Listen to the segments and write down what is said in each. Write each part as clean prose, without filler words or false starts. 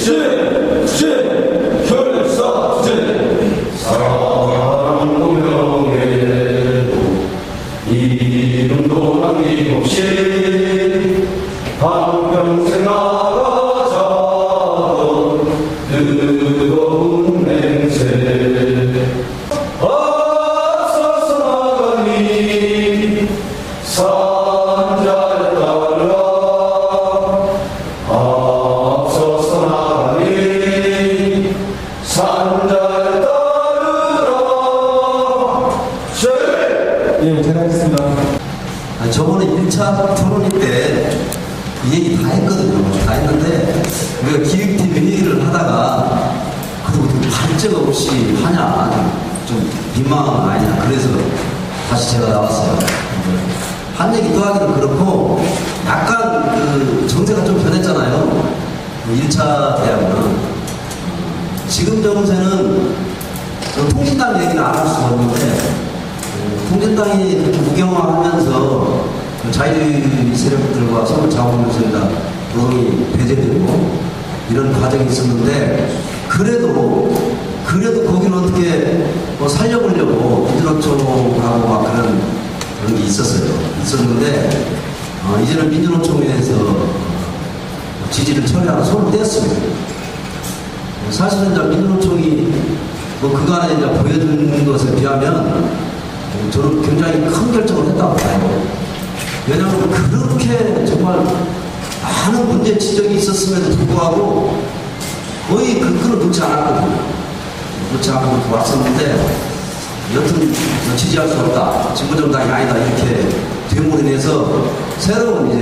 주제 결사 주제 사랑 운명에도 이름도 남김없이 한평생 나가자던 뜨거운 맹세 앞서서 나가니 산잘 따라 앞서서 나가니 산잘 따르라. 예, 제가 하겠습니다. 저번에 1차 토론회 때 이 얘기 다 했거든요. 다 했는데 우리가 기획팀 회의를 하다가 그리고 발제가 없이 하냐 좀 민망한 거 아니냐 그래서 다시 제가 나왔어요. 한 얘기 또 하기는 그렇고 약간 그 정세가 좀 변했잖아요. 1차 대학은 지금 정세는 통진당 얘기는 안 할 수가 없는데 통진당이 이렇게 무경화하면서 자유주의 세력들과 서로 잡으면서 노동이 배제되고 이런 과정이 있었는데 그래도 거기는 어떻게 살려보려고 민주노총하고 막 그런 게 있었는데 이제는 민주노총에서 지지를 처리하고 손을 떼었습니다. 사실은 이제 민주노총이 그간에 이제 보여준 것에 비하면 저는 굉장히 큰 결정을 했다고 봐요. 왜냐하면 그렇게 정말 많은 문제 지적이 있었음에도 불구하고 거의 그 끈을 놓지 않았거든요. 놓지 않고 왔었는데 여튼 지지할 수 없다. 진보정당이 아니다. 이렇게 되물어내서 새로운 이제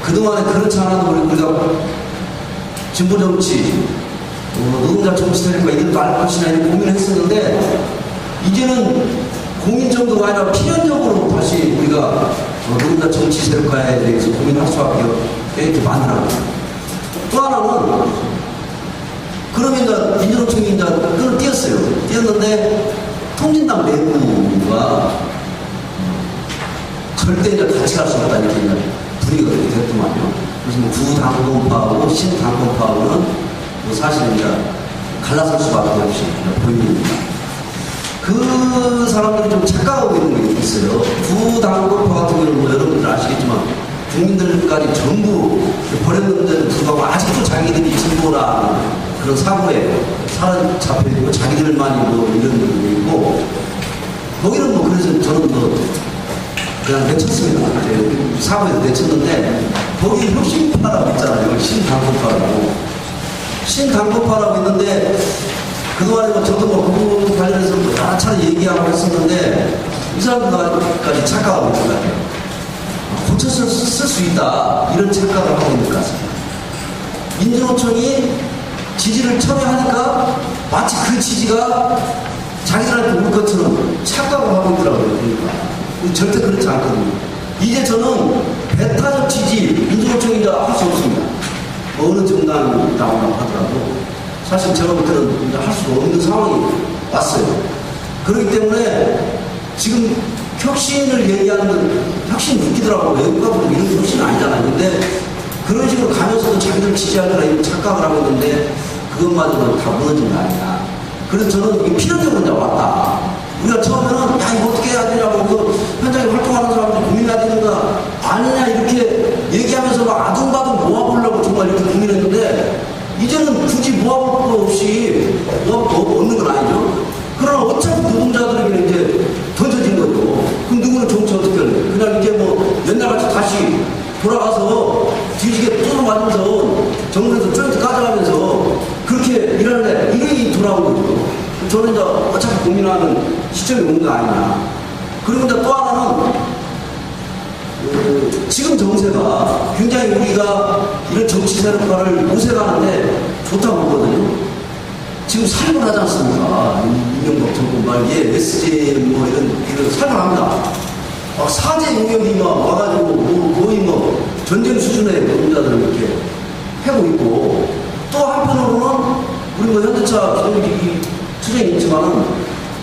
그동안에 그렇지 않아도 우리가 진보정치, 노동자 정치 세력과 이들도 알 것이냐 이런 고민을 했었는데 이제는 고민 정도가 아니라 필연적으로 다시 우리가 노동자 정치 세력화에 대해서 고민할 수밖에 이렇게 만들어요. 또 하나는 그러면 이제 민주노총이 이제 끈을 띄었어요. 띄었는데 통진당 내부가 절대 이제 같이 갈 수 없다 이렇게 이제 분위기가 그렇게 됐더만요. 그래서 뭐 구당권파하고 신당권파하고는 사실 이제 갈라설 수밖에 없이 보입니다. 그 사람들이 좀 착각하고 있는 게 있어요. 부당권파 같은 경우는 뭐 여러분들 아시겠지만 국민들까지 전부 버렸는데도 불구하고 아직도 자기들이 진보라 그런 사고에 사로잡혀있고 자기들만이 뭐 이런 게 있고 거기는 뭐 그래서 저는 뭐 그냥 내쳤습니다. 사고에서 내쳤는데 거기 혁신파라고 있잖아요. 신당권파라고 있는데 그동안에 저도 뭐 그 관련해서 여러 차례 얘기하고 했었는데 이 사람들까지 착각하고 있는 것 같아요. 고쳐서 쓸 수 있다 이런 착각을 하고 있는 것 같습니다. 민주노총이 지지를 처리하니까 마치 그 지지가 자기들한테 올 것처럼 착각을 하고 있더라고요. 그러니까 절대 그렇지 않거든요. 이제 저는 배타적 지지 민주노총이 할 수 없습니다. 어느 정당이 나온다고 하더라도 사실 제가 볼 때는 할 수 없는 상황이 왔어요. 그렇기 때문에 지금 혁신을 얘기하는 혁신 웃기더라고요. 외국가도 이런 혁신은 아니잖아요. 근데 그런 식으로 가면서도 자기들 지지할 거라 이런 착각을 하고 있는데 그것마저도 다 무너진 거 아니야. 그래서 저는 이게 필연적으로 이제 왔다. 우리가 처음에는 야 이거 어떻게 해야 되냐고 현장에 활동하는 사람들이 고민해야 되는 거 아니냐 이렇게 얘기하면서 막 아둥바둥 모아보려고 정말 이렇게 고민했는데 이제는 굳이 모아볼 거 없이 얻는 건 아니죠. 그러나 어차피 노동자들에게는 이제 던져진 거죠. 그럼 누구는 정치 어떻게 할래? 그냥 이제 뭐 옛날같이 다시 돌아가서 뒤지게 뚫어맞으면서 정부에서 조인트 가져가면서 그렇게 일할래? 이름이 돌아온 거죠. 저는 이제 어차피 고민하는 시점이 온 거 아니냐. 그리고 이제 또 하나는 지금 정세가 굉장히 우리가 이런 정치 세력화를 모색하는데 좋다고 보거든요. 지금 살벌하지 않습니까? 이명박 정권 말기에 SJ 뭐 이런 살벌합니다. 막 사제 용역이 막 와가지고 거의 뭐 전쟁 수준의 노동자들을 이렇게 해고 있고 또 한편으로는 우리 뭐 현대차 비정규직이 투쟁이 있지만은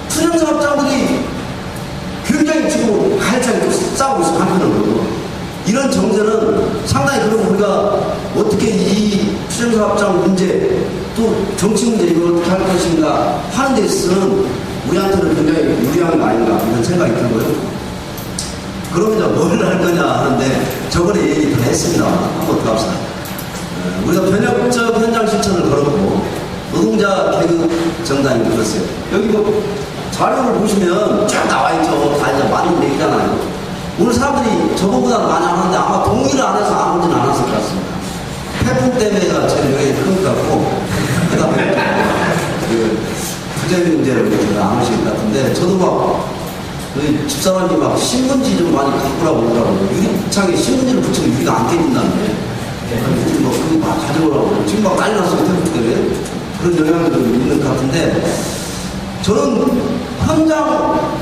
투쟁사업장들이 굉장히 지금 가열차게 싸우고 있어 한편으로. 이런 이런 정세는 상당히 그럼 우리가 어떻게 이 투쟁사업장 문제 또 정치 문제 이걸 어떻게 할 것인가 하는 데 있어서는 우리한테는 굉장히 유리한 거 아닌가 이런 생각이 들고요. 그러면 이제 뭘 할 거냐 하는데 저번에 얘기 다 했습니다. 한번 더 합시다. 우리가 변혁적 현장 실천을 걸었고 노동자 개혁 정당이 그랬어요. 여기 뭐 자료를 보시면 쭉 나와있죠. 다 이제 맞는 얘기잖아요. 오늘 사람들이 저번보다 많이 안 하는데 아마 동의를 안 해서 안 오진 않았을 것 같습니다. 태풍 때문에가 제일 영향이 큰 것 같고 그 다음에 부재 문제로 이렇게 안 오실 것 같은데 저도 막 집사람이 막 신문지 좀 많이 갖고 오라고 그러더라고요. 유리창에 신문지를 붙이면 유리가 안 깨진다는데 뭐 그거 막 가져오라고 지금 막 난리 났어요. 태풍 때문에 그런 영향도 있는 것 같은데 저는 현장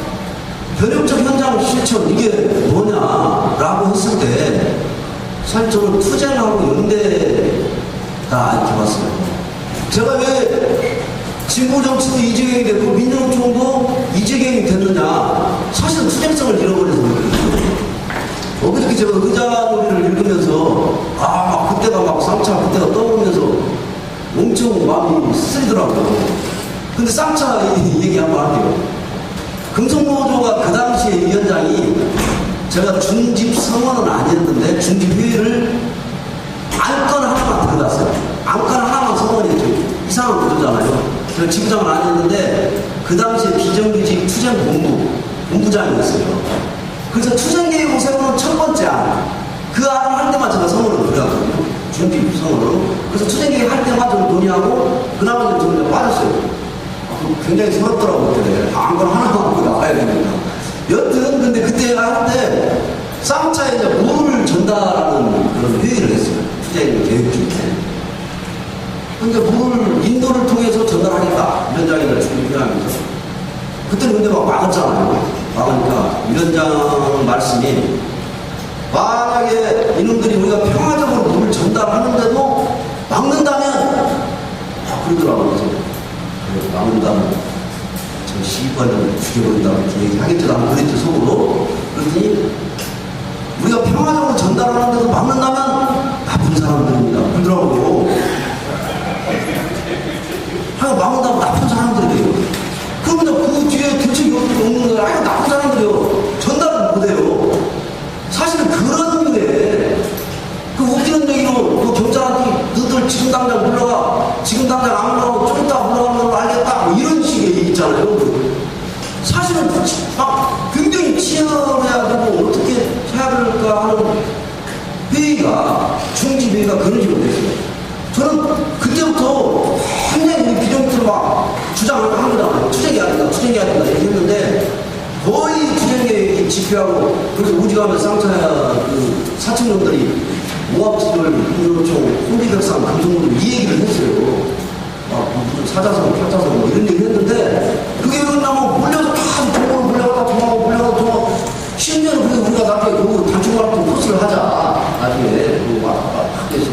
변혁적 현장 실천 이게 뭐냐라고 했을 때 사실 저는 투쟁하고 연대다 이렇게 봤어요. 제가 왜 진보 정치도 이재경이 됐고 민주노총도 이재경이 됐느냐 사실은 투쟁성을 잃어버려서 그렇거든요. 제가 의자놀이를 읽으면서 막 그때가 막 3차 그때가 떠오르면서 엄청 마음이 쓰리더라고요. 근데 3차 얘기 한번 할게요. 금속노조가 그 당시에 위원장이 제가 중집 성원은 아니었는데 중집 회의를 안건 하나만 들어갔어요. 안건 하나만 성원했죠. 이상한 구조잖아요. 제가 지부장은 아니었는데 그 당시에 비정규직 투쟁본부장이었어요. 그래서 투쟁계획을 세우는 첫 번째 안, 그 안을 할 때만 제가 성원을 들어갔거든요. 중집 성원으로. 그래서 투쟁계획 할 때만 좀 논의하고 그 나머지는 좀 빠졌어요. 굉장히 서럽더라고요. 그때. 안건 하나만 하고 나가야 되니까. 여튼 근데 그때 할 때 쌍차에 이제 물을 전달하는 그런 회의를 했어요. 투쟁 계획 중에. 근데 물 인도를 통해서 전달하겠다. 위원장이가 준비하면서. 그때는 근데 막 막았잖아요. 막으니까 위원장 말씀이 만약에 이놈들이 우리가 평화적으로 물을 전달하는데도 막는다면 그러더라고요. 막는다면 저 시관을 죽여버린다고 이렇게 얘기하겠죠. 나는 그랬죠 속으로. 그랬더니 우리가 평화적으로 전달하는데도 막는다면 나쁜 사람들입니다. 그러더라고요. 막는다고 나쁜 사람들이에요. 그러면 그 뒤에 대책 요구도 없는 거예요. 나쁜 사람들이에요. 전달을 못해요. 사실은 그런 류에 그 웃기는 얘기로 그 경찰한테 너들 지금 당장 물러가. 지금 당장 안 물러가고 좀 이따 물러가는 걸로 알겠다. 뭐 이런 식의 얘기 있잖아요. 사실은 막 굉장히 치열해야 되고 어떻게 해야 될까 하는 회의가 중지회의가 그런 식으로 됐어요. 저는 그때부터 굉장히 우리 비정부터 막 주장을 한 거잖아요. 투쟁해야 된다, 투쟁해야 된다 얘기했는데 거의 투쟁계획이 집회하고 그래서 우지가면 쌍차야 그 사층놈들이 모합지들 민주노총 홍비백상 금속노조 이 얘기를 했어요. 무슨 사자성, 팔자성 뭐 이런 얘기를 했는데 그게 왜 그러냐면 몰려서 다 동으로 몰려가다 동하고 몰려가다 동하고 심지어는 그래서 우리가 나중에 그 단축마라톤 코스를 하자 나중에 학교에서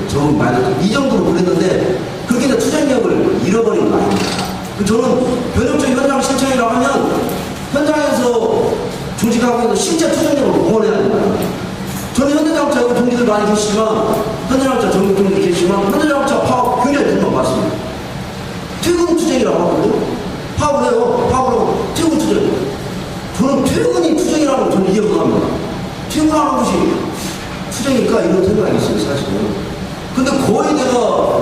좀 많이 이 정도로 그랬는데 그렇게 이제 투쟁력을 잃어버린 거 아닙니까? 저는 변혁적 현장 실천이라고 하면 현장에서 조직하고 있는 실제 투쟁력을 응원해야 된다. 저는 현대자동차 동기들 많이 계시지만 현대자동차 전국 동기들 계시지만 현대자동차 파업 굉장히 금방 봤습니다. 퇴근 투쟁이라고 하거든요. 파업을 해요. 파업을 하고 퇴근 투쟁. 저는 퇴근이 투쟁이라고 저는 이해를 합니다. 퇴근하는 것이 투쟁일까 이런 생각이 있어요 사실은. 근데 거의 내가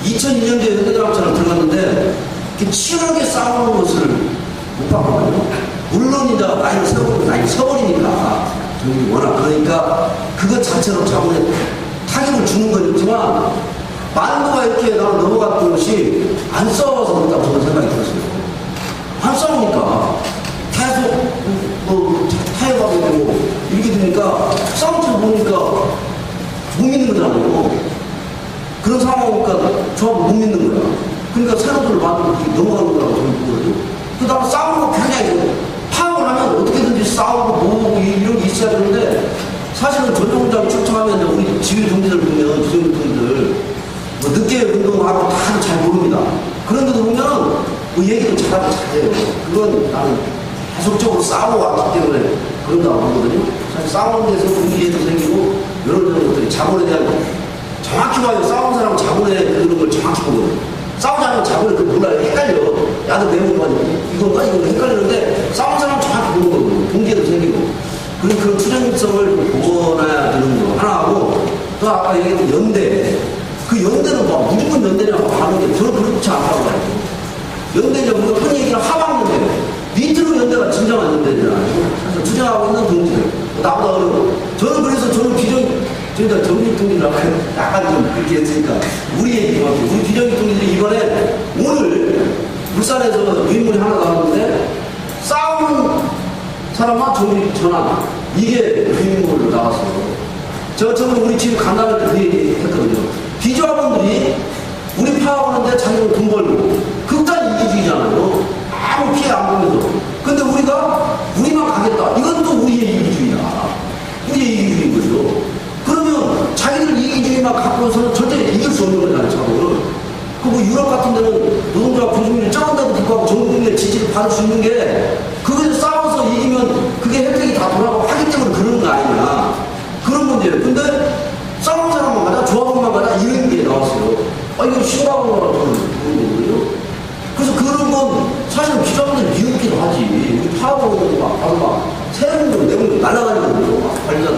2002년도에 현대자동차를 들어갔는데 이렇게 치열하게 싸우는 것을 못 봤거든요. 물론 이제 나이 서버리니까 저기 워낙 그러니까 그것 자체로 자본에 타격을 주는 건 있지만 만도가 이렇게 나를 넘어갔던 것이 안 싸워서 그렇다고 저는 생각이 들었어요. 안 싸우니까 계속 뭐 타협하게 되고 이렇게 되니까 싸울 줄 모르니까 못 믿는 거잖아요. 그런 상황이니까 조합을 못 믿는 거야. 그러니까 새로들을 만들고 넘어가는 거라고 저는 보거든요. 그 다음에 싸우는 거 굉장히 파악을 하면 어떻게든지 싸우고 모으고 이런 게 있어야 되는데 사실은 전통운동장에 출동하면 우리 지휘 동지들 보면 주정부 동지들 뭐 늦게 운동하고 다들 잘 모릅니다. 그런데도 보면 뭐 얘기도 잘하고 잘해요. 그건 나는 계속적으로 싸워왔기 때문에 그런다고 보거든요. 사실 싸우는 데서 분위기도 생기고 이런 것들이 자본에 대한 정확히 봐요. 싸우는 사람은 자본에 그런 걸 정확히 보거든. 싸우지 않으면 자본에 그걸 몰라요. 헷갈려. 야도 내용만 이건가 이건 헷갈리는데 싸우는 사람은 정확히 보는 거거든. 동기도 생기고. 그런 투쟁성을 보거나야 되는 거 하나 하고 또 아까 얘기했던 연대. 그 연대는 뭐 무조건 연대냐고 하는 게 저는 그렇지 않다고 봐요. 연대냐 우리가 흔히 얘기하는 하방연대. 밑으로 연대가 진정한 연대잖아요. 그래서 투쟁하고 있는 동지들. 나보다 어려워. 저는 그래서 저는 저희가 정신통일이라고 약간 좀 그렇게 했으니까 우리 얘기가 우리 비정신통일들이 이번에 오늘 울산에서 유인물이 하나 나왔는데 싸우는 사람만 정신 전환 이게 유인물로 나왔어요. 저는 우리 집에 간담회 때 그 얘기 했거든요. 비조합원들이 우리 파업하는데 자기는 돈 벌고 극단 이기주의잖아요. 아무 피해 안 보면서. 근데 우리만 가겠다. 이건 또 우리의 이기주의다. 우리의 이기주의인 거죠. 그러면 자기들 이기주의만 갖고서는 절대 이길 수 없는 거잖아요, 자본을. 그 유럽 같은 데는 노동조합 조직률이 적은데도 불구하고 전 국민의 지지를 받을 수 있는 게 그거에서 싸워서 이기면 그게 혜택이 다 돌아가고 하기 때문에 그러는 거 아니냐. 그런 문제예요. 근데 싸우는 사람만 가자, 조합원만 가자, 이런 게 나왔어요. 이거 시원하고 그런 거예요. 그래서 그런 건 사실은 기자분들 미웃기도 하지. 우리 파업하고 막 세금도 내고 날아가는 거죠. 관리자들.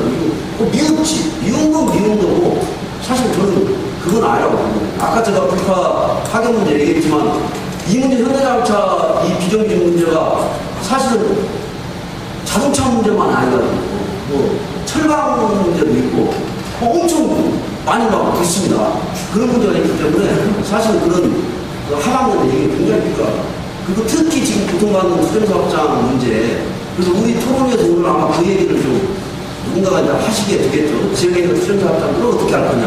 미웃지. 미운 건 미운 거고. 사실 저는 그건 아니라고 봅니다. 아까 제가 불파 파견 문제 얘기했지만 이 문제 현대자동차 이 비정규직 문제가 사실은 자동차 문제만 아니거든요. 뭐 철강 문제도 있고 엄청 많이 막 있습니다. 그런 문제가 있기 때문에 사실은 그런 하방문제 얘기 굉장히 필요하다. 그리고 특히 지금 고통받는 수정사업장 문제. 그래서 우리 토론에서 오늘 아마 그 얘기를 좀 누군가가 이제 하시게 되겠죠. 지역에 있는 수정사업장들은 어떻게 할 거냐.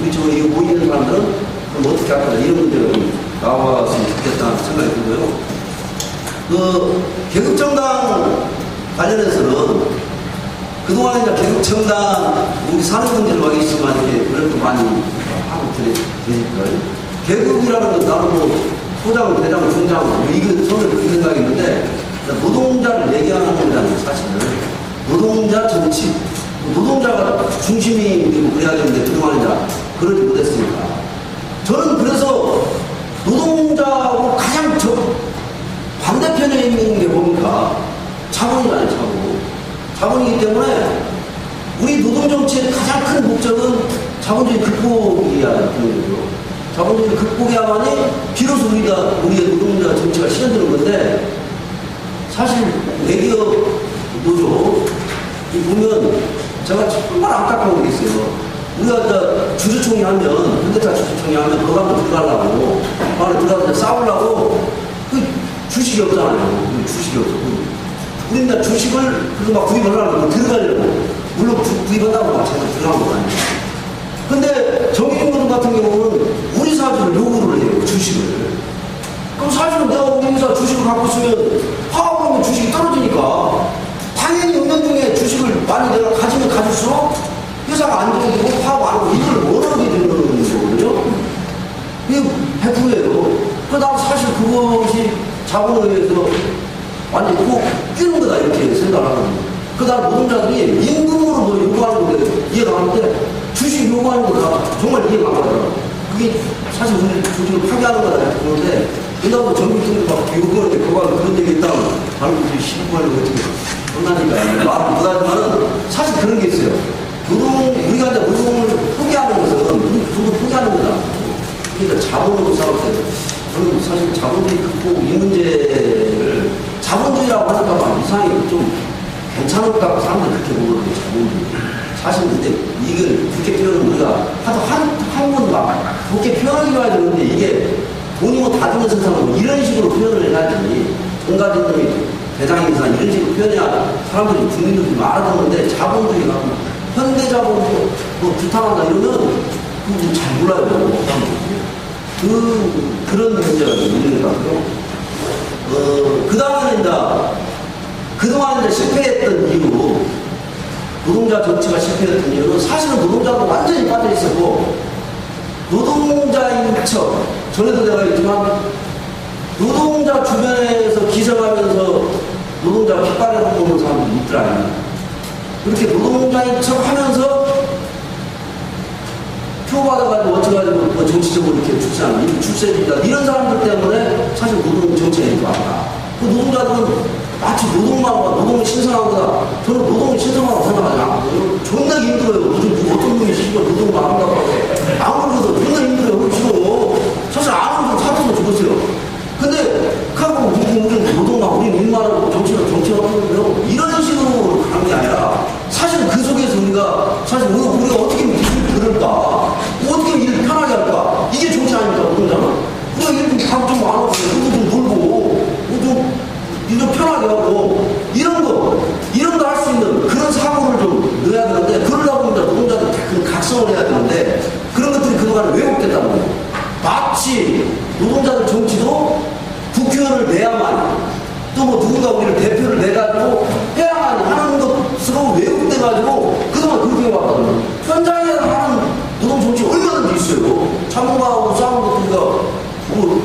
우리 저 이거 모이는 사람들은 그럼 어떻게 할 거냐. 이런 문제가 좀 나왔으면 좋겠다는 생각이 들고요. 그 계급정당 관련해서는 그동안 이제 계급정당 우리 사는 분들 와 계시지만 이렇게 그래도 많이 하고 계시니까요. 계급이라는 건 나는 뭐 소장, 대장, 중장, 이거 처음에 그런 생각이 있는데, 노동자를 얘기하는 거잖아요, 사실은. 노동자 정치. 노동자가 중심이고 그래야 되는데, 그동안 이제 그러지 못했으니까. 저는 그래서 노동자하고 가장 반대편에 있는 게 뭡니까? 자본이잖아요, 자본. 자본이기 때문에 우리 노동정치의 가장 큰 목적은 자본주의 극복이야 되는 거죠. 자본주의 극복해야만이 비로소 우리의 노동자 정치가 실현되는 건데 사실 대기업 노조 보면 제가 정말 안타까운 게 있어요. 우리가 주주총회 하면 현대차 주주총회 하면 그거 한번 들어가려고 안에 들어가서 싸우려고 그 주식이 없잖아요. 주식이 없어. 우리는 주식을 그래서 막 구입하려고 들어가려고 물론 구입한다고 막 자꾸 들어간 거 아니에요. 근데 정의진노동 같은 경우는 우리 사주를 요구를 해요, 주식을. 그럼 사실은 내가 우리 회사 주식을 갖고 있으면 파업하면 주식이 떨어지니까 당연히 은연중에 주식을 많이 내가 가지면 가질수록 회사가 안정되고 파업 안 하고 이걸 원하게 되는 거거든요. 이게 100%예요. 그러다 사실 그것이 자본에 의해서 완전히 꼭 끼는 거다 이렇게 생각을 하거든요. 그다음 노동자들이 임금으로 뭐 요구하는 건데 이해가 가는데 주식 요구하는 거다 정말 이해가 안 가더라고요. 그게 사실 우리 주식을 파괴하는 거다 이렇게 보는데 그다음에 전국적으로 막 요구하는데 그런 얘기 했다면 바로 우리 시부하려고 어떻게 혼나니까 말을 못하지만은 사실 그런 게 있어요. 우리가 이제 노동을 포기하는 것은 저도 포기하는 거다. 그러니까 자본으로 싸울 때 저는 사실 자본주의 극복 이 문제를 자본주의라고 하니까 이상하게 좀 괜찮을 것 같고 사람들이 그렇게 보거든요, 자본주의. 사실 근데 이걸 그렇게 표현을 우리가 하도 한 번 막 그렇게 표현하기로 해야 되는데 이게 돈이 뭐 다 드는 세상은 뭐 이런 식으로 표현을 해야지. 정가진 놈이 대장인 이상 이런 식으로 표현해야 사람들이 국민들이 좀 알아듣는데 자본주의가 현대자본주의 뭐 부탁한다 이러면 그거 잘 몰라요. 그런 문제가 있는 것 같고요. 그 다음에는 이제 그동안 이제 실패했던 이유, 노동자 정치가 실패했던 이유는 사실은 노동자도 완전히 빠져 있었고, 노동자인 척, 전에도 내가 했지만, 노동자 주변에서 기생하면서 노동자 핏발을 보는 사람들이 있더라고요. 그렇게 노동자인 척 하면서 표 받아가지고 어쩌가지고 뭐 정치적으로 이렇게 출세하는 출세입니다. 이런 사람들 때문에 사실 노동 정치가 이렇게 많다. 그 노동자들은 마치 노동을 신성하거나 저는 노동을 신성하다고 생각하지 않고 존나 힘들어요. 무슨 어떤 놈이 시키고 노동을 안 한다고 하고 아무래도 존나 힘들어요. 그렇죠. 사실 아무래도 사투는 죽었어요. 근데 하고 무슨 노동만 우리 민만하고 정치하고 이런 식으로 가는 게 아니라 사실 그 속에서 우리가 사실 우리가 어떻게 그럴까? 어떻게 일을 편하게 할까? 이게 정치 아닙니까? 노동자는? 우리가 일 좀 안 하고 좀 놀고 좀 편하게 하고 이런 거 할 수 있는 그런 사고를 좀 넣어야 되는데 그러다 보니까 노동자들 그 각성을 해야 되는데 그런 것들이 그동안 왜곡됐다는 거예요. 마치 노동자들 정치도 국회의원을 내야만 또 뭐 누군가 우리를 대표를 내가지고 해야만 하는 것으로 왜곡돼가지고 그동안 그렇게 해왔거든요. 현장에서 하는 노동 정치 얼마든지 있어요. 자본가하고 싸우는 것도 우리가 뭐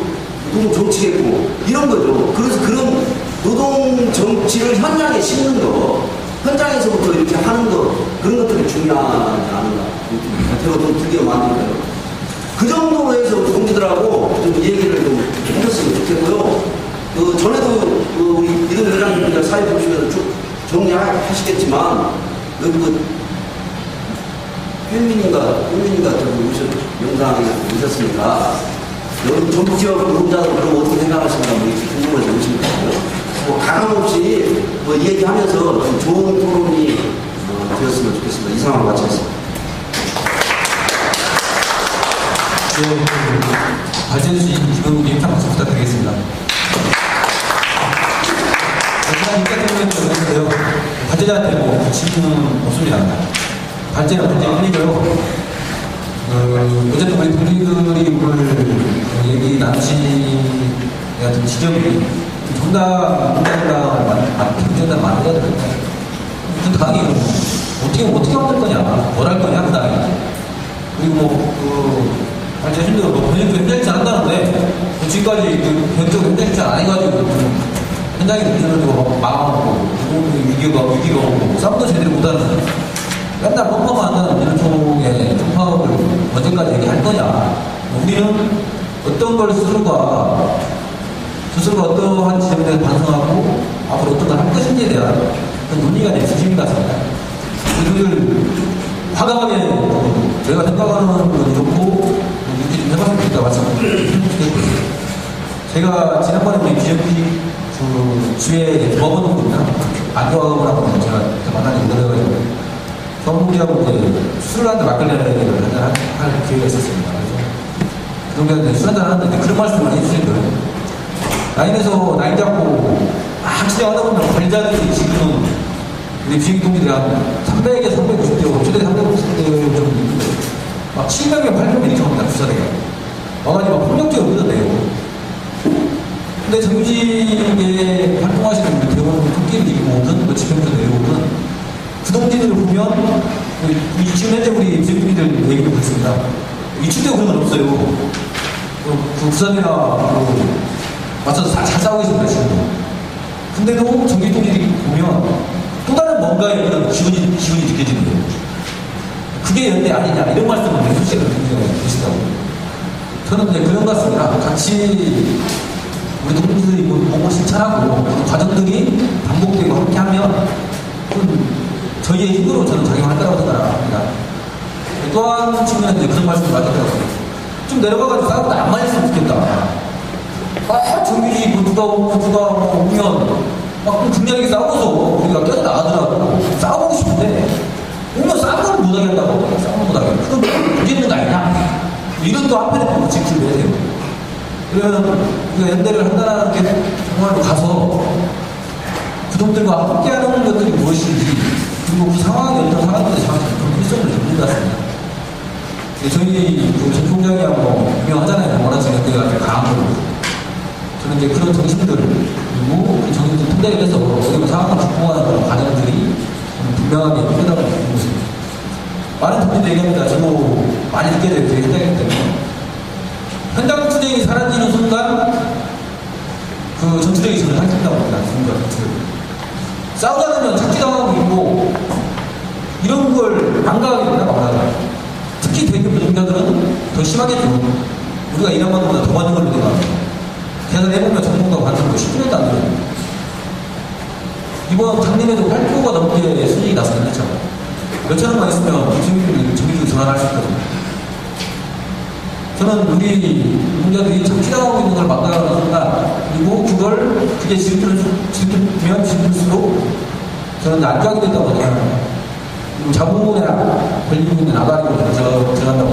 노동 정치겠고 이런 거죠. 그래서 그런 노동 정치를 현장에 심는 거, 현장에서부터 이렇게 하는 거 그런 것들이 중요하지 않은가. 제가 좀 드디어 만드니까요. 그 정도로 해서 동지들하고 좀 얘기를 좀 해줬으면 좋겠고요. 그 전에도 그 우리 이동 회장님들 사회 보시면서 쭉 정리하시겠지만 여기 그 팬민인가 저기 영상에 오셨으니까 여기 전국 지역 노동자들 그럼 어떻게 생각하시는가 뭐 이렇게 궁금해서 오신 거고요. 뭐 가감없이 뭐 얘기하면서 좀 좋은 토론이 되었으면 좋겠습니다. 이상으로 마치겠습니다. 네, 발전주의 지금 인사 박수 부탁드리겠습니다. 제가 인사 때문에 그런데요. 발전자한테 뭐 질문은 없습니다. 발전은 뿐이고요. 어쨌든 우리 동지들이 오늘 얘기 나누신 같은 지점이 정당, 민주당이랑 경쟁단 만들어야 되는데 그 당이 어떻게 만들 거냐, 뭘 할 거냐, 그 당이. 그리고 제 힘들어 변혁도 현장이 잘 한다는데 지금까지 변혁도 현장이 잘 안 해가지고 현장에 들려가지고 망하고 위기가 오고 싸움도 제대로 못하는 맨날 뻔뻔만 한다는 이런 쪽의 총파업을 언제까지 얘기할 거냐. 우리는 어떤 걸 스스로가 어떠한 지점에 대해서 반성하고 앞으로 어떤 걸 할 것인지에 대한 그런 논의가 될 중심인 것 같습니다. 그들 과감하게 저희가 생각하는 건 이렇고 이렇게 좀 해봤으면 좋겠다 말씀드리겠습니다. 제가 지난번에 우리 BJP 그 주에 조합원입니다. 안조합원하고 제가 만나는 거래가지고 조합원들하고 이제 술을 한잔 막걸리를 할 기회가 있었습니다. 그래서 그 정도에 술 한잔 하는데 그런 말씀을 해주신 거예요. 라인에서 라인 잡고 막 진행하다 보면 관리자들이 지금은 우리 비행기 동지들이 한 300에 350대, 최대 350대 정도 있는데 막 700에 800에 이렇게 합니다. 부사대가 와가지고 막 폭력적으로 끌어내고. 근데 정직에 활동하시는 우리 대원은 토끼를 이기고 오든 뭐 집행부터 내려오든 그 동지들을 보면 지금 현재 우리 비행기들 얘기를 듣고 있습니다. 이출되고 그런 건 없어요. 그 부사대나 맞춰서 잘 싸우고 있습니다. 지금. 근데도 정직 동지들이 보면 또 다른 뭔가의 그런 기운이 느껴지는 거예요. 그게 연대 아니냐 이런 말씀을 솔직히 계시다고. 저는 이제 그런 것 같습니다. 같이 우리 동지들이 보고 실천하고 그 과정들이 반복되고 함께하면 저희의 힘으로 저는 작용할 거라고 생각합니다. 또 한 측면에서 이제 그런 말씀을 하셨더라고요. 좀 내려가가지고 싸우고 나만 했으면 좋겠다. 정규직 누가 오면 막 극렬하게 싸워서 우리가 깨져나가더라고. 싸우고 싶은데 오면 싸운 걸 못하게 한다고. 싸운 걸 못하게. 그건 문제는 거 아니냐? 이런 또 한편에 보면 지키를 해야 돼요. 그러면 우리가 연대를 한다는 게 정말로 가서 그동들과 함께하는 것들이 무엇인지 그리고 그 상황이 어떤 상황인지 정확히 그런 필성을 잡는 것 같습니다. 저희 전 총장이하고 유명하잖아요. 워낙 연대가 강한 걸로. 저는 이제 그런 정신들을 그리고 그 정신들 통달을 해서 어떤 상황을 극복하는 그런 과정들이 분명하게 필요하다고 보고 있습니다. 많은 분들도 얘기합니다. 저도 많이 느껴져요. 그 현장이기 때문에. 현장 투쟁이 사라지는 순간 그 전투력이 저는 상승된다고 봅니다. 싸우다 보면 착지당하고 있고 이런 걸 반가워하게 된다 말하자. 특히 대기업 노동자들은 더 심하겠죠. 우리가 일한 것보다 더 받는 걸 우리가 계산해보면 전문가 받는 거 10%도 안 돼요. 이번 작년에도 8%가 넘게 수익이 났었는데 참 몇천원만 있으면 정규직으로 전환할 수 있거든요. 저는 우리 노동자들이 착취당하고 있는 걸 막아가는 순간, 그리고 그게 질투면 질투수록 저는 안 좋아하게 된다고 생각합니다. 그리고 자본에 걸리고 있는 아가리로 들어간다고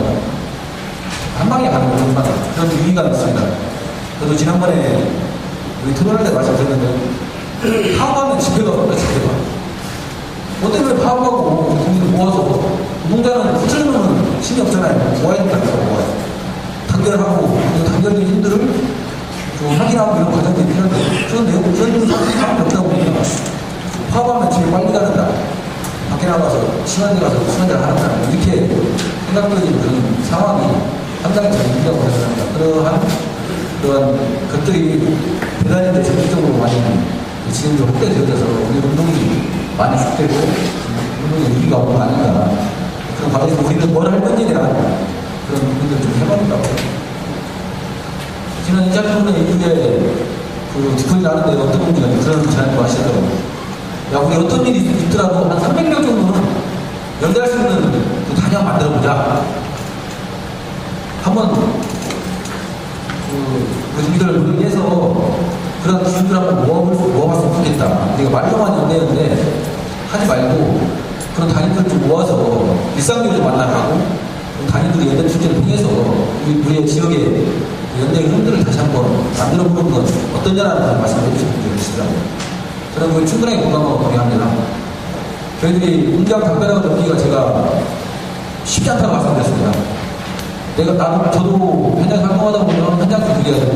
한 방에 가는 그런 위기가 있습니다. 저도 지난번에 우리 토론할 때 말씀드렸는데, 파업하면 집회가 없다, 집회가. 뭐 때문에 파업하고 돈을 모아서, 노동자는 후천으로는 힘이 없잖아요. 모아야 된다고, 모아야. 단결하고, 단결된 힘들을 좀 확인하고 이런 과정들이 필요한데, 그런 사람이 없다 보니까, 파업하면 집에 빨리 가는다. 밖에 나가서, 시간대 가서 시간대를 하는다. 이렇게 생각되는 그런 상황이 상당히 잘 있다고 생각합니다. 그러한 것들이 대단히 전국적으로 많이 지금도 확대되어져서 우리 운동이 많이 축되고 운동의 위기가 오는 거 아닌가. 그런 과정에서 우리는 뭘 할 건지에 대한 그런 부분들을 좀 해봤다고. 지난 2차전에 이후에 그 뒷거리 나는데 어떤 분들이 그런 제안도 하시더라고요. 야, 우리 어떤 일이 있더라도 한 300명 정도는 연대할 수 있는 그 단양 만들어보자. 한번 그 준비를 위해서 그런 기준들 한번 모아봤으면 좋겠다. 우리가 말로만 연대했는데 하지 말고 그런 단위들을 좀 모아서 일상적으로 좀 만나고 단위들이 연대 축제를 통해서 우리의 지역의 연대의 흐름들을 다시 한번 만들어보는 건 어떠냐라는 말씀을 해주신 분들이 계시더라고요. 저는 그걸 충분하게 공감하고 동의합니다. 저희들이 운기와 답변하고 넘기기가 제가 쉽지 않다고 말씀드렸습니다. 저도 현장에서 활동하다 보면 현장도 구겨야 되고,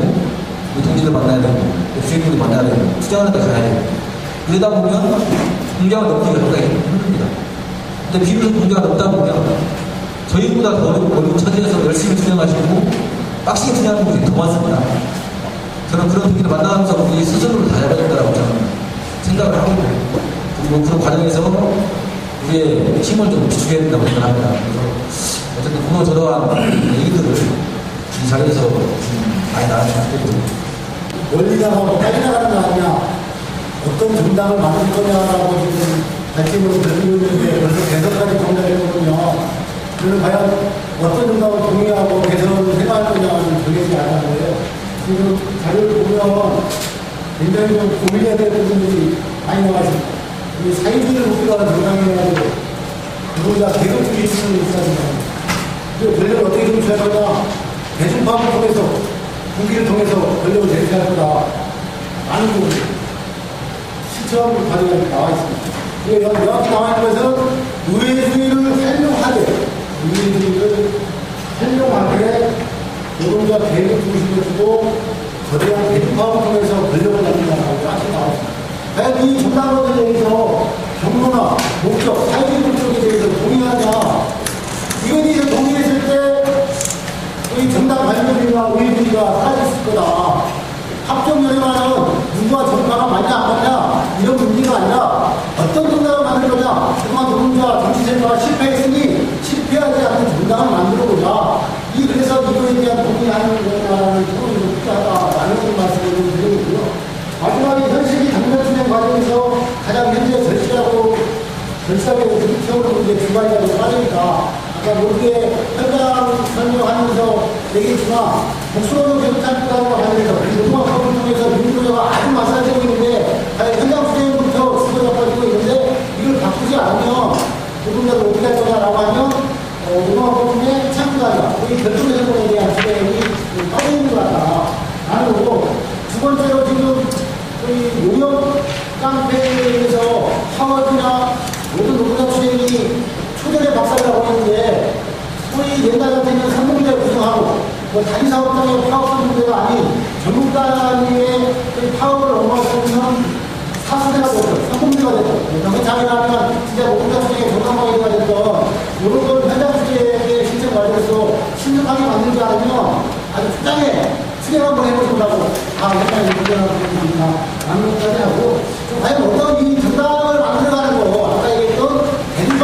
동지들 만나야 되고, 주인분들 만나야 되고, 투자하는 데 가야 되고, 그러다 보면 공장을 넘기기가 상당히 힘듭니다. 근데 비로소 공장을 넘다 보면 저희보다 더 어려운 처지에서 열심히 투자하시고, 빡시게 투자하는 분들이 더 많습니다. 저는 그런 분들을 만나면서 우리 스스로를 다잡아야겠다고 저는 생각을 하고 있고, 그리고 그런 과정에서 우리의 힘을 좀 비추게 된다고 생각합니다. 그래서 어쨌든 그거 저러한 얘기들을 이 자리에서 많이 나왔으면 좋겠고. 멀리 나가고 빨리 나가는 거 아니냐, 어떤 정당을 만들 거냐라고 지금 발전으로 들리고 있는데 벌써 개선까지 정답했거든요. 그래서 과연 어떤 정당을 동의하고 개선을 해갈 거냐는 정해지지 않은 거예요. 지금 자료를 보면 굉장히 좀 고민해야 될 부분들이 많이 나와 있습니다. 이 사회주의를 목표로 하는 정당이라고 누군가 계급주의 있으면 있습니다. 그 권력을 어떻게 정치할 거냐? 대중파업을 통해서, 국기를 통해서 권력을 대체할 거다. 많은 부분이 실천을 가져가 나와 있습니다. 명확히 나와 있는 것은 우회주의를 활용하되 노동자 계급 중심을 두고 거대한 대중파업을 통해서 권력을 잡는다고 명확히 나와 있습니다. 과연 이 정당원들에 대해서 경로나 목적, 사회적 목적에 대해서 동의하냐? 이것이 동의했을 때 우리 정당 관료들이나 우리들이가 사라졌을 거다. 합정연회만은 누구와 정파가 맞냐 안 맞냐 이런 문제가 아니라 어떤 정당을 만들 거냐. 그동안 노동자 정치센터가 실패했으니 실패하지 않는 정당을 만들어보자. 그래서 이거에 대한 동의하는 거라는 토론이 필요하다라는 말씀을 드리고요. 마지막에 현실이 당면 진행 과정에서 가장 현재 절실하게 세우는 문제 두 가지가 빠지니까 아까 모두에 현장 설명하면서 얘기했지만 목소리로 경찰국가로 하면서 그동안 법을 통해서 민주노조가 아주 마사지고 있는데 현장 수행부터 주거가 빠지고 있는데 이걸 바꾸지 않으면 노동자를 어떻게 할 거냐라고 하면 노동법원에 참가하자. 이 결정적인 것에 대한 주장이 빠져있는 것 같다. 라는 거고, 두 번째로 지금 우리 용역 깡패에서 파업이나 모든 노동자 투쟁이 초전에 박살나고 있는데, 우리 옛날 같으면 상공대 구성하고, 단위사업장의 파업 문제가 아닌 전국 단위의 파업을 넘어서면 사수대가 됐던, 상공대가 됐던, 경찰이라면 진짜 노동자 투쟁의 정상화가 됐던, 이런 걸 현장 투쟁의 신청 과정에서 신속하게 만들지 않으면 아주 초장에 투쟁 한번 해보신다고 현장에 문제가 되니까 라는 것까지 하고, 과연 어떤 이 정당을 만들어가는 거, 아까 얘기했던 대중법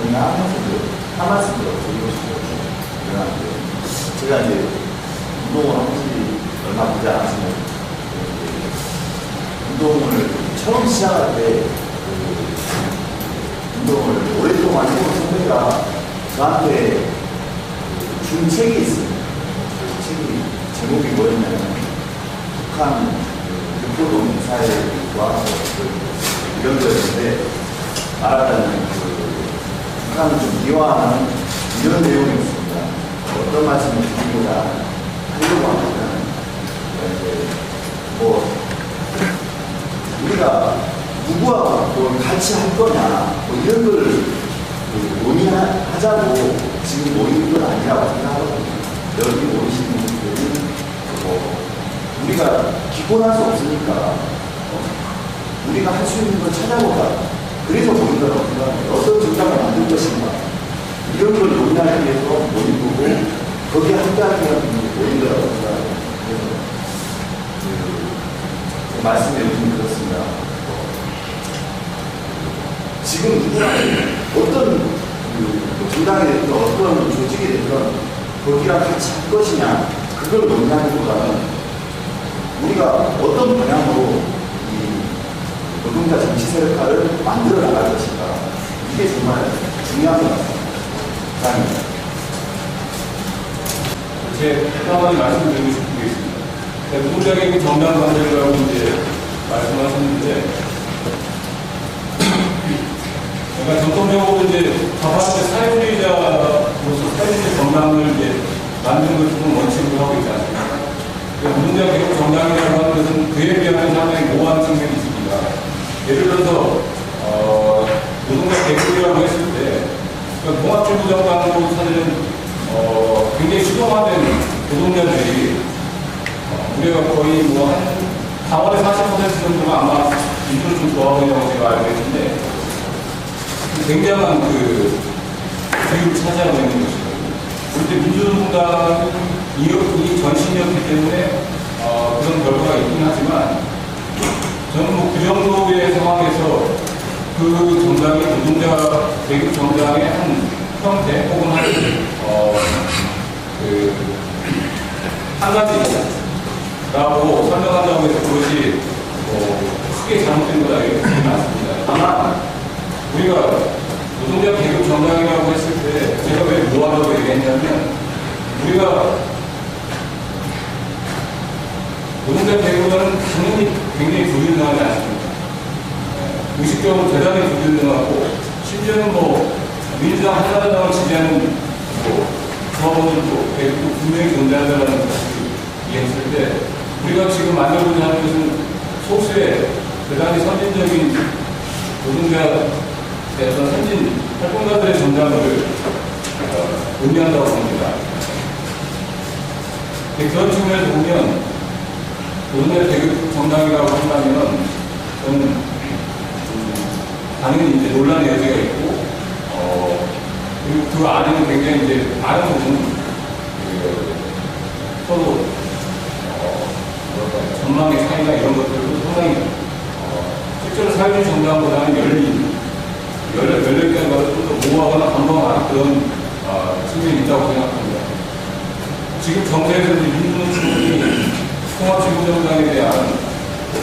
그냥 한 말씀 드리고 싶어요. 제가 이제 운동을 한 지 얼마 되지 않았습니다. 운동을 처음 시작할 때 운동을 오랫동안 해본 선배가 저한테 준 책이 있습니다. 그 책이 제목이 뭐였냐면 북한 육포동 미사일과 이런 거였는데 말하자면 북한을 좀 미화하는 이런 내용이 있습니다. 어떤 말씀을 드리고자 하려고 하면 우리가 누구와 뭘 같이 할 거냐 이런 걸 논의하자고 지금 모인 건 아니라고 생각하거든요. 여기 모이시는 분들은 우리가 기권할 수 없으니까 우리가 할 수 있는 걸 찾아보자. 그래서 모인 거라고 생각합니다. 어떤 정당을 만들 것인가 이런 걸 논의하기 위해서 모인 거고 거기에 함께하기 위해서 모인 거라고 생각합니다. 그래서 말씀해 주신 그렇습니다. 지금 누구나 어떤 정당이 됐든 어떤 조직이 됐든 거기랑 같이 할 것이냐 그걸 논의하기보다는 우리가 어떤 방향으로 이 노동자 정치 세력화를 만들어 나갈 것인가 이게 정말 중요한 것 같습니다. 감사합니다. 제 한마디 말씀드리고 싶은 게 있습니다. 노동자개혁 정당 관절이라고 이제 말씀하셨는데, 그러니까 전통적으로 이제 좌파한테 사회주의자로서 사회주의 정당을 이제 만드는 걸 좀 원칙으로 하고 있지 않습니까? 노동자개혁 정당이라고 하는 것은 그에 비하면 상당히 모호한 측면이 있습니다. 예를 들어서 노동자 개혁이라고 했을 때, 그러니까 봉합주부 정당으로 사실은 굉장히 수동화된 노동자들이 우리가 거의 뭐 한 4월에 40% 정도가 아마 인도를 좀 좋아하고 있다고 제가 알고 있는데 굉장한 그 비율을 차지하고 있는 것이거든요. 그런데 민주노동당은 이 전신이었기 때문에 그런 결과가 있긴 하지만 저는 뭐 그 정도의 상황에서 그 정당이 노동자 계급 정당의 한 형태 혹은 한 가지라고 설명한다고 해서 그것이 크게 잘못된 거다 이렇게 보지는 않습니다. 다만 우리가 노동자 계급 정당이라고 했을 때 제가 왜 뭐하라고 얘기했냐면 우리가 노동자 계급은 당연히 굉장히 불균등하지 않습니다. 의식적으로 대단히 불균등하고 심지어는 뭐 민주당 한나라당을 지지하는 조합원들도 계급도 분명히 존재한다는 사실을 이해했을 때 우리가 지금 만들고자 하는 것은 소수의 대단히 선진적인 노동자 어떤 선진 활동가들의 정당을 의미한다고 봅니다. 그런 측면에서 보면 노동자 계급 정당이라고 한다면 저는 당연히 이제 논란의 여지가 있고 그리고 그 안에는 굉장히 이제 많은 부분 서로 전망의 차이나 이런 것들도 상당히 실제로 사회주의 정당보다는 열렸다는 것을 좀 더 모호하거나 감동하는 그런 측면이 있다고 생각합니다. 지금 정세에서 민주노총이 통합진보정당에 대한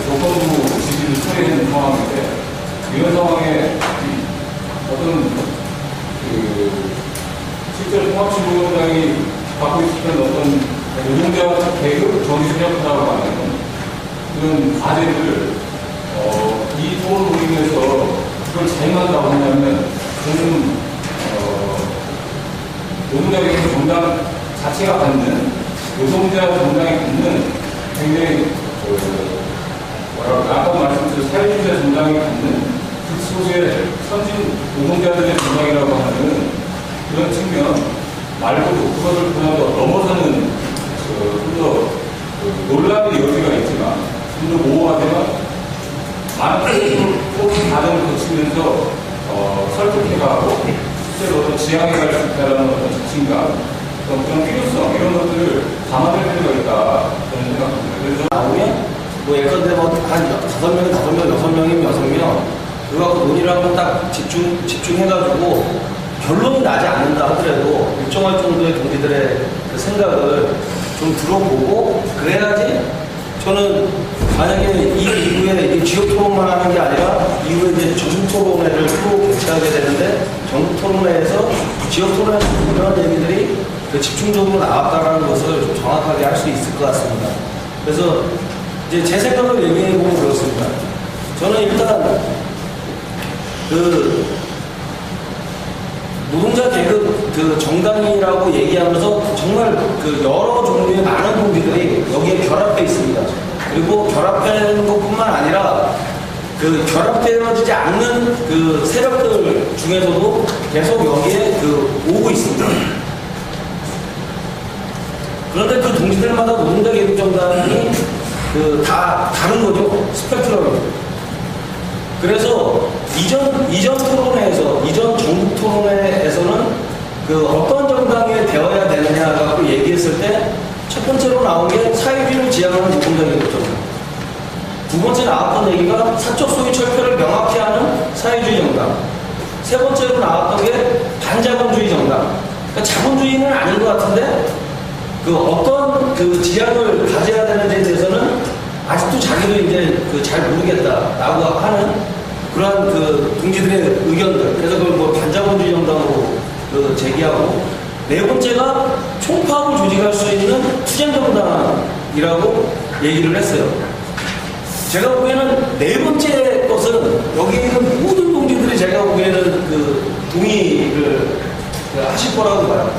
조건부 지지를 처리하는 상황인데 이런 상황에 어떤 실제로 통합진보정당이 갖고 있었던 어떤 노동자 계급 정신력이라고 하는 그런 과제를 이 토론 모임에서 그걸 자행한다고 한다면 저는 노동자 계급 정당 자체가 갖는 노동자 정당이 갖는 굉장히 아까 말씀드린 사회주의자 정당이 갖는 극소수의 선진 노동자들의 정당이라고 하는 그런 측면 말고도 그것을 그냥 더 넘어서는 좀 더 논란의 여지가 있지만 좀 더 모호하지만 많은 과정을 거치면서 설득해가고 실제로 어떤 지향해 갈 수 있다는 어떤 자신감 그런 필요성 이런 것들을 담아낼 필요가 있다 저는 생각합니다. 그래서 나오면 뭐 예컨대 뭐한 5명이면 5명, 6명이면 6명 그거 갖고 논의를 한번 딱 집중해가지고 결론이 나지 않는다 하더라도 일정할 정도의 동지들의 그 생각을 좀 들어보고 그래야지 저는 만약에 이 이후에 이게 지역 토론만 하는 게 아니라 이후에 이제 전국 토론회를 또 개최하게 되는데 전국 토론회에서 지역 토론회에서 이런 얘기들이 그 집중적으로 나왔다라는 것을 좀 정확하게 할 수 있을 것 같습니다. 그래서 이제 제 생각을 얘기해보면 그렇습니다. 저는 일단 그 노동자 계급 그 정당이라고 얘기하면서 정말 그 여러 종류의 많은 동지들이 여기에 결합돼 있습니다. 그리고 결합되는 것뿐만 아니라 그 결합되어지지 않는 그 세력들 중에서도 계속 여기에 그 오고 있습니다. 그런데 그 동지들마다 노동자 계급 정당이 그 다 다른 거죠. 스펙트럼이. 그래서 이전 토론회에서, 이전 전국 토론회에서는 그 어떤 정당이 되어야 되느냐 갖고 얘기했을 때 첫 번째로 나온 게 사회주의를 지향하는 노동자 계급 정당. 두 번째 나왔던 얘기가 사적 소유 철폐를 명확히 하는 사회주의 정당. 세 번째로 나왔던 게 반자본주의 정당. 그러니까 자본주의는 아닌 것 같은데 그 어떤 그 지향을 가져야 되는지에 대해서는 아직도 자기도 이제 그 잘 모르겠다라고 하는 그러한 그 동지들의 의견들. 그래서 그걸 뭐 반자본주의 정당으로 그 제기하고 네 번째가 총파업을 조직할 수 있는 투쟁정당이라고 얘기를 했어요. 제가 보기에는 네 번째 것은 여기 있는 모든 동지들이 제가 보기에는 그 동의를 하실 거라고 봐요.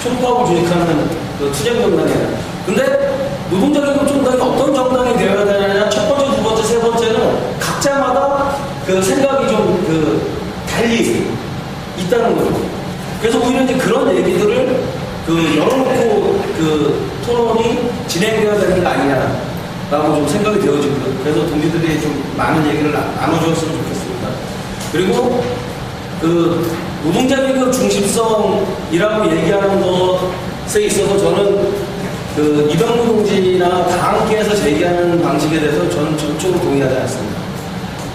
총파업을 조직하는 그 투쟁정당이에요. 근데 노동자 계급 정당이 어떤 정당이 되어야 되느냐, 첫 번째, 두 번째, 세 번째는 각자마다 그 생각이 좀 그 달리 있다는 거죠. 그래서 오히려 이제 그런 얘기들을 그 열어놓고 그 토론이 진행되어야 되는 거 아니냐라고 좀 생각이 되어지고요. 그래서 동지들이 좀 많은 얘기를 나눠주었으면 좋겠습니다. 그리고 그 노동자 계급 중심성이라고 얘기하는 것에 있어서 저는 그 이병무 동지나 다 함께해서 제기하는 방식에 대해서 저는 전적으로 동의하지 않습니다.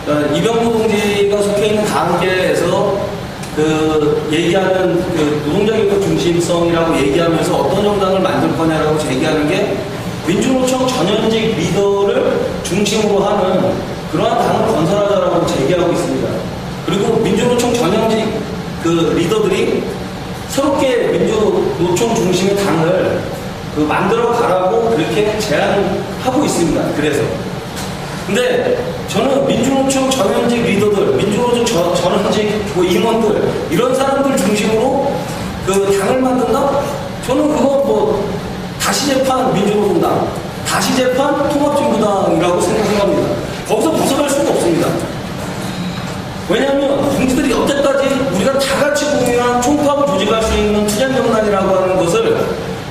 그러니까 이병무 동지가 속해 있는 다 함께에서 그 얘기하는 그 노동자 계급 중심성이라고 얘기하면서 어떤 정당을 만들 거냐라고 제기하는 게 민주노총 전현직 리더를 중심으로 하는 그러한 당을 건설하자라고 제기하고 있습니다. 그리고 민주노총 전현직 그 리더들이 새롭게 민주노총 중심의 당을 그 만들어 가라고 그렇게 제안하고 있습니다. 그래서. 근데 저는 민주노총 전현직 리더들, 민주노총 전현직 뭐 임원들, 이런 사람들 중심으로 그 당을 만든다? 저는 그거 뭐 다시 재판 민주노동당, 다시 재판 통합진보당이라고 생각합니다. 거기서 벗어날 수가 없습니다. 왜냐하면 동지들이 여태까지 우리가 다 같이 공유한 총파업을 조직할 수 있는 투쟁정당이라고 하는 것을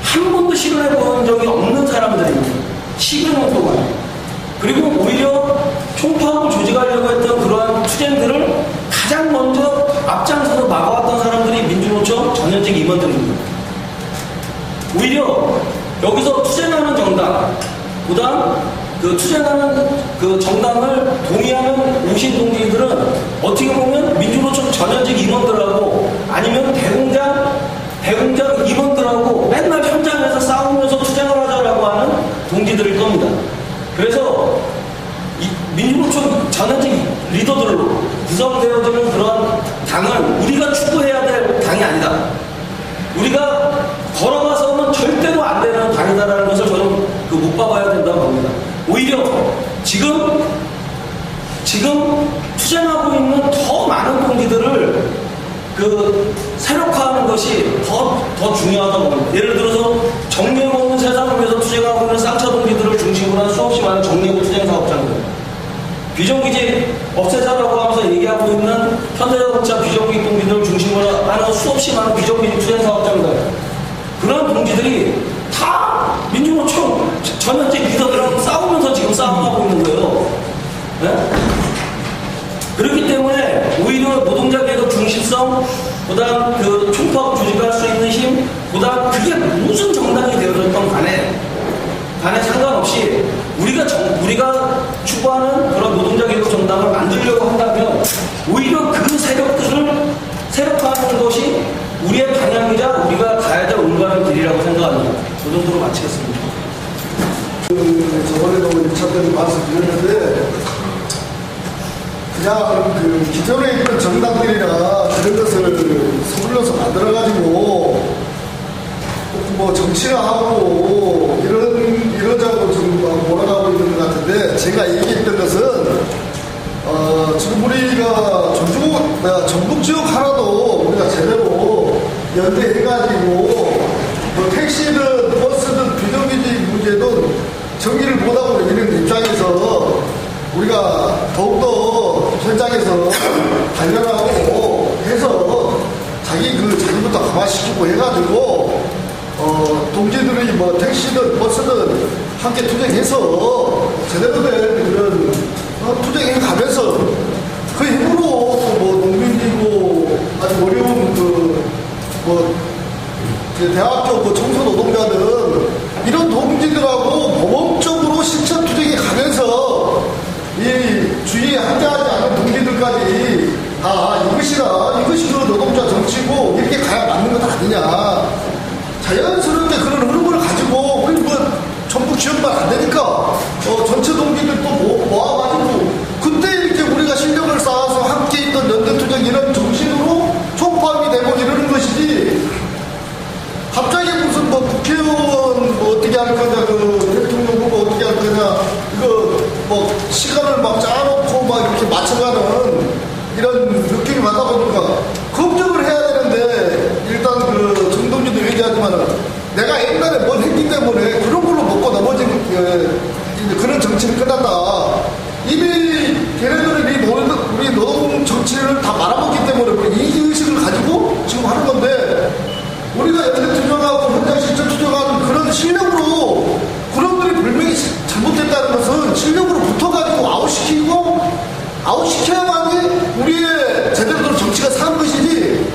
한 번도 실현해 본 적이 없는 사람들입니다. 10여 년 동안. 그리고 오히려 총파업을 조직하려고 했던 그러한 투쟁들을 가장 먼저 앞장서서 막아왔던 사람들이 민주노총 전현직 임원들입니다. 오히려 여기서 투쟁하는 정당, 그다음 그 투쟁하는 그 정당을 동의하는 오신 동지들은 어떻게 보면 민주노총 전현직 임원들하고 아니면 대공장 임원들하고 맨날 현장에서 싸우면서 투쟁을 하자라고 하는 동지들일 겁니다. 그래서 이 민주노총 전현직 리더들로 구성되어지는 그런 당은 우리가 추구해야 될 당이 아니다. 우리가 걸어가서는 절대로 안 되는 당이다라는 것을 저는 그 못 봐봐야 된다고 봅니다. 오히려 지금 투쟁하고 있는 더 많은 동지들을 그 세력화하는 것이 더 중요하다고 봅니다. 예를 들어서 정리해고 없는 세상을 위해서 투쟁하고 있는 쌍차 동지들을 중심으로 한 수없이 많은 정리해고 투쟁 사업장들, 비정규직 없애자라고 하면서 얘기하고 있는 현대자동차 비정규직 동지들을 중심으로 하는 수없이 많은 비정규직 투쟁 사업장들, 그런 동지들이 다 민주노총 전현직 리더들하고 싸우면서 지금 싸움하고 있는 거예요. 네? 그렇기 때문에 오히려 노동자 계급 중심성, 그다음 그 총파업 조직할 수 있는 힘, 그다음 그게 무슨 정당이 되어졌던 간에 상관없이 우리가 추구하는 그런 노동자 계급 정당을 만들려고 한다면 오히려 그 세력들을 세력화하는 것이 우리의 방향이자 우리가 가야 될 올바른 길이라고 생각합니다. 그 정도로 마치겠습니다. 저번에도 1차 때도 말씀드렸는데, 그냥 그 기존에 있던 정당들이나 그런 것을 서둘러서 만들어가지고, 뭐 정치를 하고 이러자고 지금 몰아가고 있는 것 같은데, 제가 얘기했던 것은, 지금 우리가 전북 지역 하나도 우리가 제대로 연대해가지고, 뭐 택시든 버스든 비정규직 문제든 정리를 못하고 있는 입장에서 우리가 더욱더 현장에서 단련하고 해서 자기부터 강화시키고 해가지고 동지들이 뭐 택시든 버스든 함께 투쟁해서 제대로 된 그런 투쟁해 가면서 그 힘으로 뭐 농민이고 아주 어려운 대학교 청소 노동자들 이런 동지들하고 모범적으로 실천 투쟁에 가면서 이 주위에 함께하지 않은 동지들까지 이것이 그 노동자 정치고 이렇게 가야 맞는 것 아니냐. 자연스럽게 그런 흐름을 가지고 우리 뭐 전부 지역만 안 되니까 전체 동지들 또 모아가지고 그때 이렇게 우리가 실력을 쌓아서 함께 있던 연대투쟁 이런 정신으로 총파업이 되고 이러는 것이지. 갑자기 무슨 뭐 국회의원 뭐 어떻게 할 거냐, 그 대통령 후보 어떻게 할 거냐, 이거 뭐 시간을 막 짜놓고 막 이렇게 맞춰가는 이런 느낌이 받다 보니까 걱정을 해야 되는데, 일단 그 정동진도 얘기하지만은 내가 옛날에 뭘 했기 때문에 그런 걸로 먹고 넘어진 그런 정치는 끝났다. 이미 걔네들이 우리 노동 정치를 다 말아먹기 때문에 이의식을 가지고 지금 하는 건데, 우리가 연대 투쟁하고 현장 실천 투쟁하는 그런 실력으로 그놈들이 분명히 잘못됐다는 것은 실력으로 붙어가지고 아웃시켜야만이 우리의 제대로 된 정치가 사는 것이지,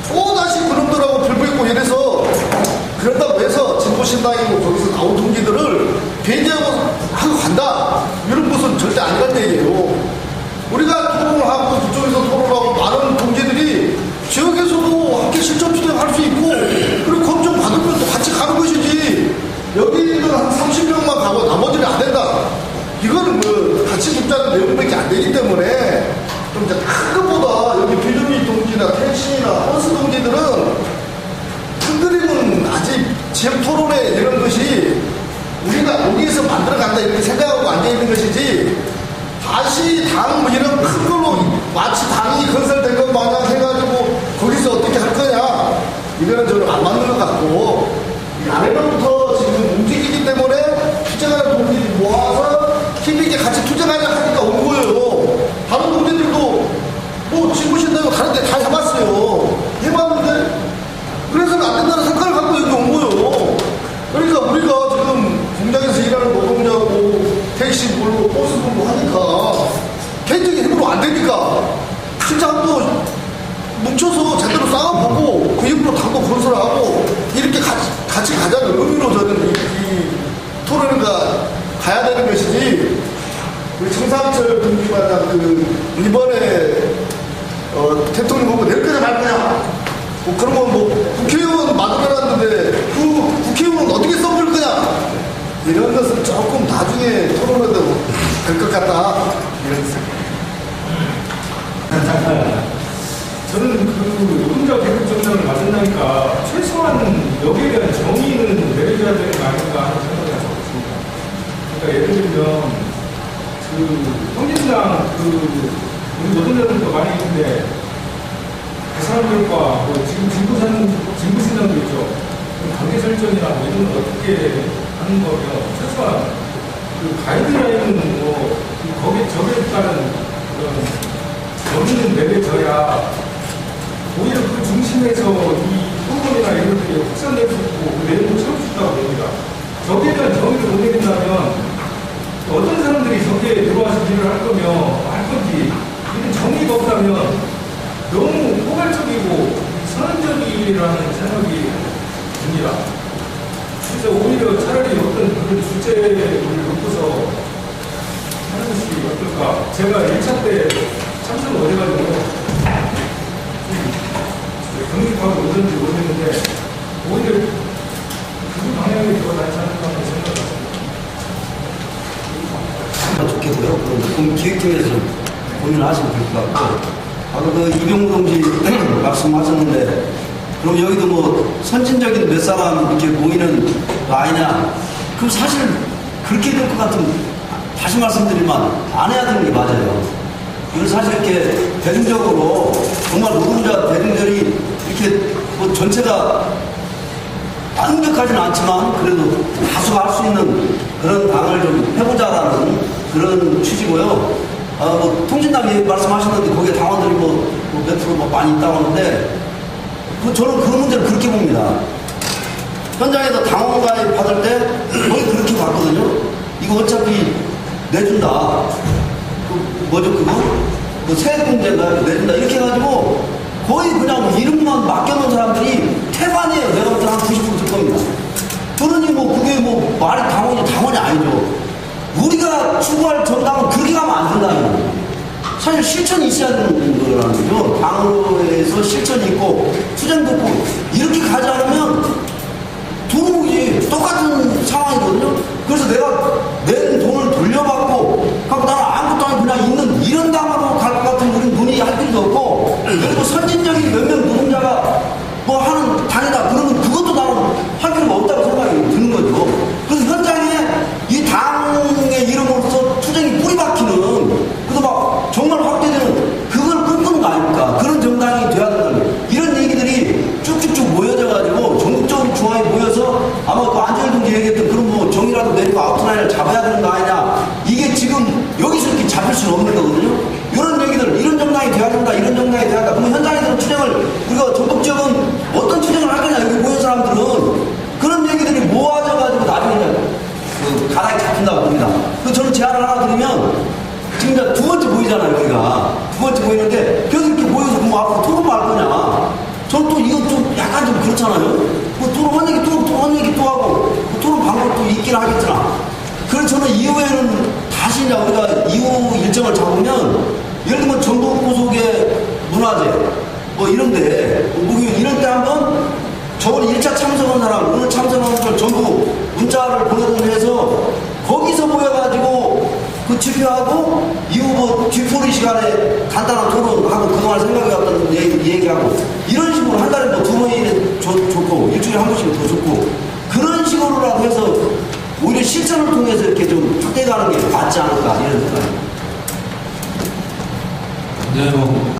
또다시 그놈들하고 불붙고 이래서 그런다고 해서 진보신당이고 거기서 나온 동기들을 배제하고 간다 이런 것은 절대 아니란 얘기예요. 우리가 토론을 하고 그쪽에서 토론하고 많은 동지들이 지역에서도 함께 실천 투쟁할 수 있고, 그리고 검증 받으면 또 같이 가는 것이지, 여기는 한 30명만 가고 나머지는 안 된다. 이거는 뭐 같이 붙자는 내용밖에 안 되기 때문에 좀 이제 큰 것보다 여기 비정규직 동지나 택시나 버스 동지들은 큰 그림은 아직 지역 토론회 이런 것이 우리가 여기에서 만들어간다 이렇게 생각하고 앉아있는 것이지, 다시 당 이런 큰 걸로 마치 당이 건설된 것 마냥 해가지고 거기서 어떻게 할 거냐, 이거는 저는 안 맞는 것 같고, 아래로부터 지금 움직이기 때문에 투쟁하는 동지들이 모아서 힘있게 같이 투쟁하자 하니까 온 거예요. 다른 동지들도 뭐 진보신다고 다른 데 다 해봤어요. 해봤는데 그래서 안 된다는 생각을 갖고 여기 온 거예요. 그러니까 우리가 지금 공장에서 일하는 노동자고 택시 불고 버스 불고 하니까 개인적인 힘으로 안 되니까 진짜 한번 뭉쳐서 제대로 싸워보고 그 힘으로 당도 건설하고 이렇게 같이 가자는 의미로 저는 이 토론회가 가야 되는 것이지, 우리 정상철 군기마다 이번에 대통령 후보 낼 거냐 말 거냐, 뭐 그런 건 뭐 국회의원 만들어놨는데 그 국회의원은 어떻게 써볼 거냐, 이런 것은 조금 나중에 토론해도 될 것 같다, 이런 생각. 저는 그 노동자 개혁 정당을 만든다니까 최소한 여기에 대한 정의는 내려줘야 되는 거 아닌가 하는 생각이 들었습니다. 그러니까 예를 들면 통진당 우리 노동자들도 많이 있는데 그 사람들과 뭐 지금 진보신당도 있죠. 관계 설정이나 뭐 이런 걸 어떻게 하는 거면 최소한 그 가이드라인은 뭐 거기에 적에 따른 그런 정의는 내려져야 오히려 그 중심에서 이 토론이나 이런 것들이 확산될 수 있고 그 내용을 채울 수 있다고 봅니다. 저기에 대한 정의를 못 내린다면 어떤 사람들이 저기에 들어와서 일을 할 건지 이런 정의가 없다면 너무 포괄적이고 선언적이라는 생각이 듭니다. 그래서 오히려 차라리 어떤 그런 주제를 놓고서 하는 것이 어떨까. 제가 1차 때 참석을 못해가지고 경기파가 어떤지 모르겠는데 오히려 그 방향이 더 낫지 않을까 하는 생각을 했습니다. 좋겠고요. 그럼 기획팀에서 좀 고민을 하시면 될 것 같고. 아까 그 이병우 동지 말씀하셨는데, 그럼 여기도 뭐 선진적인 몇 사람 이렇게 모이는 거 아니냐? 그럼 사실 그렇게 될 것 같으면 다시 말씀드리면 안 해야 되는 게 맞아요. 이건 사실 이렇게 대중적으로 정말 노동자 대중들이 이렇게 뭐 전체가 완벽하지는 않지만 그래도 다수가 할 수 있는 그런 당을 좀 해보자라는 그런 취지고요. 뭐 통진당이 말씀하셨는데 거기에 당원들이 몇 프로 많이 있다고 하는데 저는 그 문제를 그렇게 봅니다. 현장에서 당원 가입 받을 때 거의 그렇게 봤거든요. 이거 어차피 내준다. 뭐죠 그거? 세액공제인가 내준다 이렇게 해가지고 거의 그냥 이름만 맡겨놓은 사람들이 태반이에요. 내가 볼 때 한 90% 될 겁니다. 그러니 그게 말이 당원이 아니죠. 우리가 추구할 정당은 그렇게 가면 안 된다는 거예요. 사실 실천이 있어야 되는 거라는 거죠. 당으로에서 실천이 있고 투쟁도 있고 이렇게 가지 않으면 도둑이 똑같은 상황이거든요. 그래서 내가 낸 돈을 돌려받고 나는 아무것도 아니고 그냥 있는 이런 당으로 갈 것 같은 우리는 논의 할 필요도 없고 그리고 선진적인 몇몇 노동자가 하는 당이다 그러면 그것도 나는 할 필요가 없다고 생각이 드는 거죠. 그래서 현장에 이 당의 이름으로서 투쟁이 뿌리 박히는 그래서 정말 확대되는 그걸 꿈꾸는 거 아닙니까? 그런 정당이 돼야 된다는 거예요. 이런 얘기들이 쭉쭉쭉 모여져가지고 전국적으로 중앙에 모여서 아마 안철 동지 얘기했던 그런 정의라도 내리고 아웃라인을 잡아야 되는 거 아니냐 이게 지금 여기서 이렇게 잡힐 수는 없는 거거든요. 이런 얘기들 이런 정당이 돼야 된다 이런 정당이 돼야 된다 그러면 현장에서 투쟁을 우리가 전국적은 어떤 투쟁을 할 거냐 여기 모인 사람들은 그런 얘기들이 모아져가지고 나중에 가닥이 잡힌다고 봅니다. 그래서 저는 제안을 하나 드리면 지금 이제 두 번째 모이잖아요 우리가 두 번째 모이는데 계속 이렇게 모여서 그럼 앞으로 토론 할 거냐 저는 또 이건 좀 약간 좀 그렇잖아요. 토론 한 얘기 또 하고 토론 방법도 있긴 하겠잖아. 그래서 저는 이후에는 다시 이제 우리가 이후 일정을 잡으면 예를 들면 전국 고속의 문화재 이런데 이런 때 한번 저번에 1차 참석한 사람 오늘 참석한 사람 전부 문자를 보내서 거기서 모여가지고 그 집회하고 이후 뒤풀이 시간에 간단한 토론하고 그동안 생각해왔던 얘기하고 이런 식으로 한 달에 두 번이 좋고 일주일에 한 번씩 더 좋고 그런 식으로라도 해서 오히려 실천을 통해서 이렇게 좀 확대가는 게 맞지 않을까 이런 생각입니다. 네,